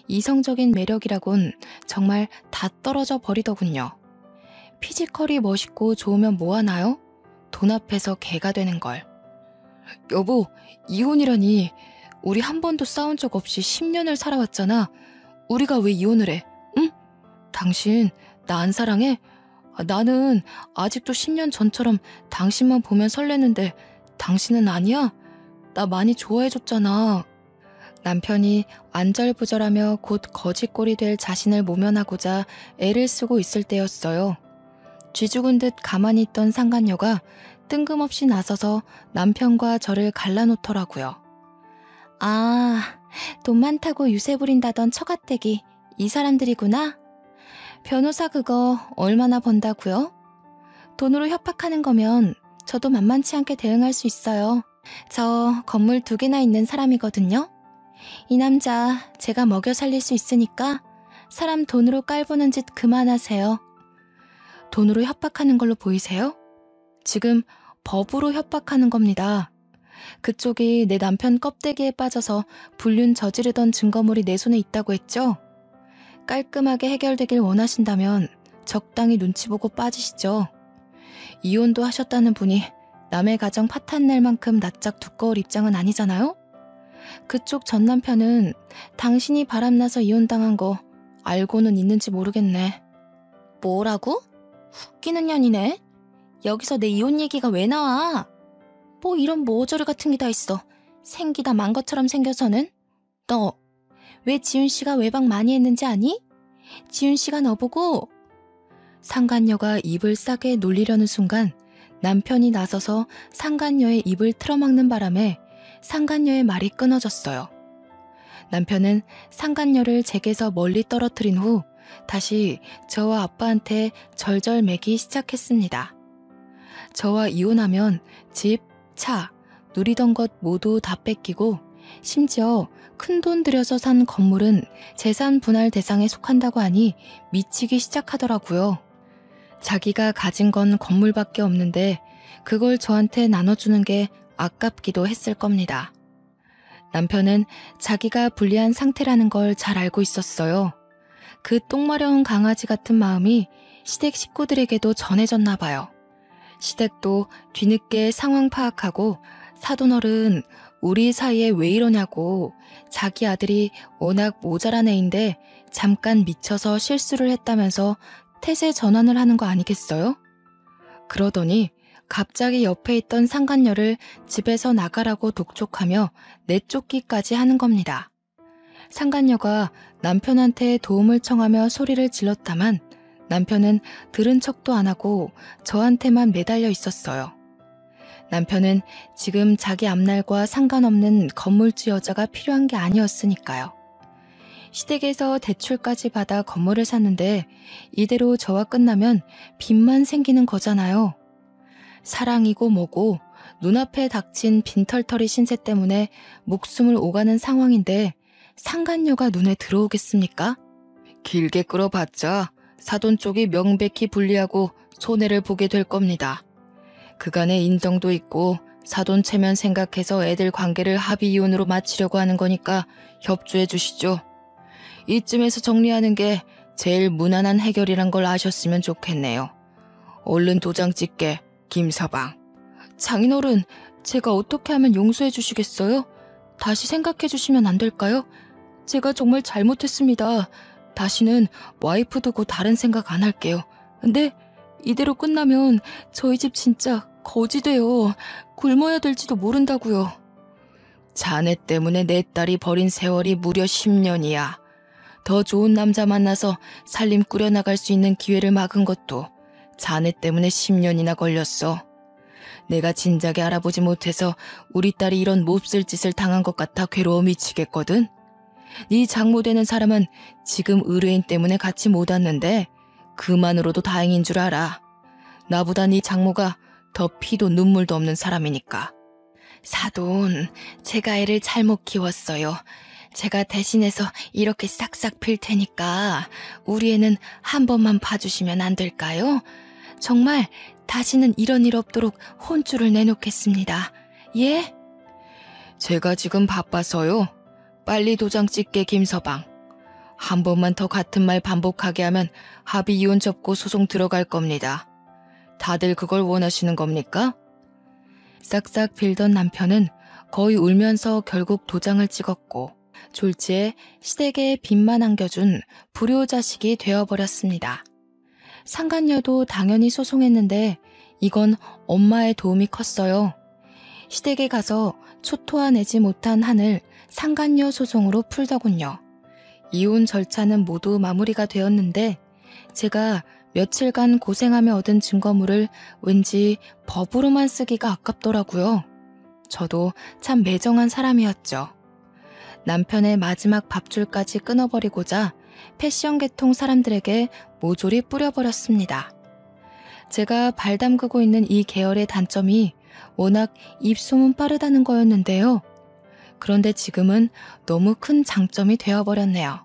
이성적인 매력이라곤 정말 다 떨어져 버리더군요. 피지컬이 멋있고 좋으면 뭐하나요? 돈 앞에서 개가 되는 걸. 여보, 이혼이라니. 우리 한 번도 싸운 적 없이 10년을 살아왔잖아. 우리가 왜 이혼을 해? 응? 당신 나 안 사랑해? 나는 아직도 10년 전처럼 당신만 보면 설레는데 당신은 아니야? 나 많이 좋아해줬잖아. 남편이 안절부절하며 곧 거짓골이 될 자신을 모면하고자 애를 쓰고 있을 때였어요. 쥐죽은 듯 가만히 있던 상간녀가 뜬금없이 나서서 남편과 저를 갈라놓더라고요. 아, 돈 많다고 유세 부린다던 처가댁이 이 사람들이구나. 변호사 그거 얼마나 번다고요? 돈으로 협박하는 거면 저도 만만치 않게 대응할 수 있어요. 저 건물 2개나 있는 사람이거든요. 이 남자 제가 먹여 살릴 수 있으니까 사람 돈으로 깔보는 짓 그만하세요. 돈으로 협박하는 걸로 보이세요? 지금 법으로 협박하는 겁니다. 그쪽이 내 남편 껍데기에 빠져서 불륜 저지르던 증거물이 내 손에 있다고 했죠? 깔끔하게 해결되길 원하신다면 적당히 눈치 보고 빠지시죠. 이혼도 하셨다는 분이 남의 가정 파탄낼 만큼 낯짝 두꺼울 입장은 아니잖아요? 그쪽 전 남편은 당신이 바람나서 이혼당한 거 알고는 있는지 모르겠네. 뭐라고? 웃기는 년이네. 여기서 내 이혼 얘기가 왜 나와? 뭐 이런 모저리 같은 게 다 있어. 생기다 만 것처럼 생겨서는. 너 왜 지훈 씨가 외박 많이 했는지 아니? 지훈 씨가 너보고. 상간녀가 입을 싸게 놀리려는 순간 남편이 나서서 상간녀의 입을 틀어막는 바람에 상간녀의 말이 끊어졌어요. 남편은 상간녀를 제게서 멀리 떨어뜨린 후 다시 저와 아빠한테 절절매기 시작했습니다. 저와 이혼하면 집, 차, 누리던 것 모두 다 뺏기고 심지어 큰돈 들여서 산 건물은 재산 분할 대상에 속한다고 하니 미치기 시작하더라고요. 자기가 가진 건 건물밖에 없는데 그걸 저한테 나눠주는 게 아깝기도 했을 겁니다. 남편은 자기가 불리한 상태라는 걸 잘 알고 있었어요. 그 똥마려운 강아지 같은 마음이 시댁 식구들에게도 전해졌나 봐요. 시댁도 뒤늦게 상황 파악하고 사돈어른 우리 사이에 왜 이러냐고 자기 아들이 워낙 모자란 애인데 잠깐 미쳐서 실수를 했다면서 태세 전환을 하는 거 아니겠어요? 그러더니 갑자기 옆에 있던 상간녀를 집에서 나가라고 독촉하며 내쫓기까지 하는 겁니다. 상간녀가 남편한테 도움을 청하며 소리를 질렀다만 남편은 들은 척도 안 하고 저한테만 매달려 있었어요. 남편은 지금 자기 앞날과 상관없는 건물주 여자가 필요한 게 아니었으니까요. 시댁에서 대출까지 받아 건물을 샀는데 이대로 저와 끝나면 빚만 생기는 거잖아요. 사랑이고 뭐고 눈앞에 닥친 빈털터리 신세 때문에 목숨을 오가는 상황인데 상간녀가 눈에 들어오겠습니까? 길게 끌어봤자 사돈 쪽이 명백히 불리하고 손해를 보게 될 겁니다. 그간의 인정도 있고 사돈 체면 생각해서 애들 관계를 합의 이혼으로 마치려고 하는 거니까 협조해 주시죠. 이쯤에서 정리하는 게 제일 무난한 해결이란 걸 아셨으면 좋겠네요. 얼른 도장 찍게, 김서방. 장인어른, 제가 어떻게 하면 용서해 주시겠어요? 다시 생각해 주시면 안 될까요? 제가 정말 잘못했습니다. 다시는 와이프 두고 다른 생각 안 할게요. 근데 이대로 끝나면 저희 집 진짜 거지 돼요. 굶어야 될지도 모른다고요. 자네 때문에 내 딸이 버린 세월이 무려 10년이야. 더 좋은 남자 만나서 살림 꾸려나갈 수 있는 기회를 막은 것도 자네 때문에 10년이나 걸렸어. 내가 진작에 알아보지 못해서 우리 딸이 이런 몹쓸 짓을 당한 것 같아 괴로워 미치겠거든. 네 장모 되는 사람은 지금 의뢰인 때문에 같이 못 왔는데 그만으로도 다행인 줄 알아. 나보다 네 장모가 더 피도 눈물도 없는 사람이니까. 사돈, 제가 애를 잘못 키웠어요. 제가 대신해서 이렇게 싹싹 필 테니까 우리 애는 한 번만 봐주시면 안 될까요? 정말 다시는 이런 일 없도록 혼쭐을 내놓겠습니다. 예? 제가 지금 바빠서요. 빨리 도장 찍게, 김서방. 한 번만 더 같은 말 반복하게 하면 합의 이혼 접고 소송 들어갈 겁니다. 다들 그걸 원하시는 겁니까? 싹싹 빌던 남편은 거의 울면서 결국 도장을 찍었고 졸지에 시댁에 빚만 안겨준 불효자식이 되어버렸습니다. 상간녀도 당연히 소송했는데 이건 엄마의 도움이 컸어요. 시댁에 가서 초토화내지 못한 한을 상간녀 소송으로 풀더군요. 이혼 절차는 모두 마무리가 되었는데 제가 며칠간 고생하며 얻은 증거물을 왠지 법으로만 쓰기가 아깝더라고요. 저도 참 매정한 사람이었죠. 남편의 마지막 밥줄까지 끊어버리고자 패션계통 사람들에게 모조리 뿌려버렸습니다. 제가 발 담그고 있는 이 계열의 단점이 워낙 입소문 빠르다는 거였는데요. 그런데 지금은 너무 큰 장점이 되어버렸네요.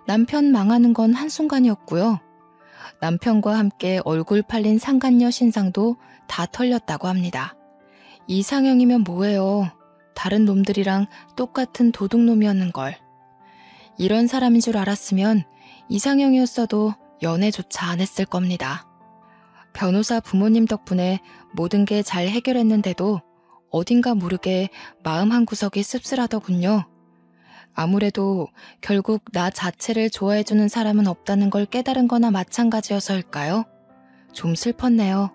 남편 망하는 건 한순간이었고요. 남편과 함께 얼굴 팔린 상간녀 신상도 다 털렸다고 합니다. 이상형이면 뭐예요? 다른 놈들이랑 똑같은 도둑놈이었는걸. 이런 사람인 줄 알았으면 이상형이었어도 연애조차 안 했을 겁니다. 변호사 부모님 덕분에 모든 게 잘 해결했는데도 어딘가 모르게 마음 한구석이 씁쓸하더군요. 아무래도 결국 나 자체를 좋아해주는 사람은 없다는 걸 깨달은 거나 마찬가지여서일까요? 좀 슬펐네요.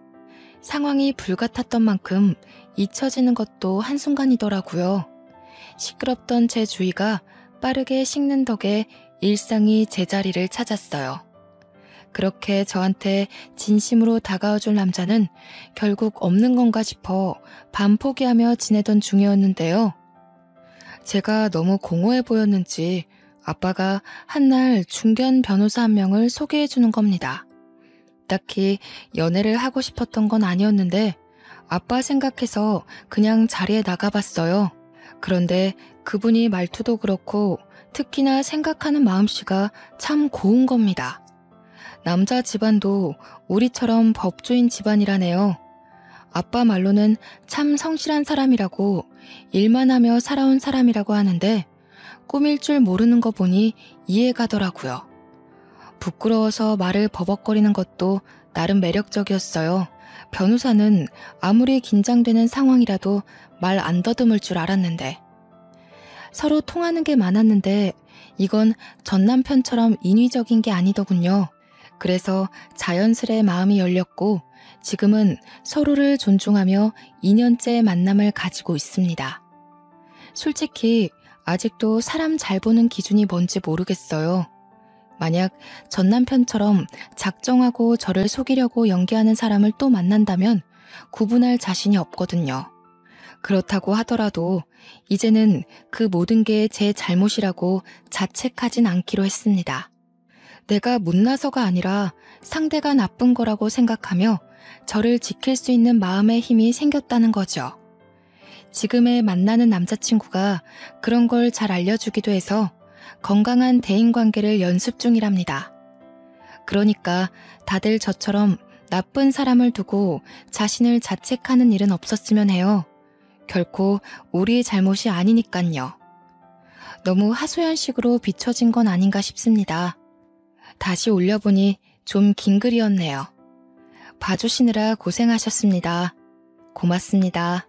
상황이 불같았던 만큼 잊혀지는 것도 한순간이더라고요. 시끄럽던 제 주위가 빠르게 식는 덕에 일상이 제자리를 찾았어요. 그렇게 저한테 진심으로 다가와줄 남자는 결국 없는 건가 싶어 반포기하며 지내던 중이었는데요. 제가 너무 공허해 보였는지 아빠가 한날 중견 변호사 한 명을 소개해 주는 겁니다. 딱히 연애를 하고 싶었던 건 아니었는데 아빠 생각해서 그냥 자리에 나가봤어요. 그런데 그분이 말투도 그렇고 특히나 생각하는 마음씨가 참 고운 겁니다. 남자 집안도 우리처럼 법조인 집안이라네요. 아빠 말로는 참 성실한 사람이라고 일만 하며 살아온 사람이라고 하는데 꿈일 줄 모르는 거 보니 이해가더라고요. 부끄러워서 말을 버벅거리는 것도 나름 매력적이었어요. 변호사는 아무리 긴장되는 상황이라도 말 안 더듬을 줄 알았는데. 서로 통하는 게 많았는데 이건 전 남편처럼 인위적인 게 아니더군요. 그래서 자연스레 마음이 열렸고 지금은 서로를 존중하며 2년째 만남을 가지고 있습니다. 솔직히 아직도 사람 잘 보는 기준이 뭔지 모르겠어요. 만약 전 남편처럼 작정하고 저를 속이려고 연기하는 사람을 또 만난다면 구분할 자신이 없거든요. 그렇다고 하더라도 이제는 그 모든 게 제 잘못이라고 자책하진 않기로 했습니다. 내가 못나서가 아니라 상대가 나쁜 거라고 생각하며 저를 지킬 수 있는 마음의 힘이 생겼다는 거죠. 지금의 만나는 남자친구가 그런 걸 잘 알려주기도 해서 건강한 대인관계를 연습 중이랍니다. 그러니까 다들 저처럼 나쁜 사람을 두고 자신을 자책하는 일은 없었으면 해요. 결코 우리의 잘못이 아니니깐요. 너무 하소연식으로 비춰진 건 아닌가 싶습니다. 다시 올려보니 좀 긴 글이었네요. 봐주시느라 고생하셨습니다. 고맙습니다.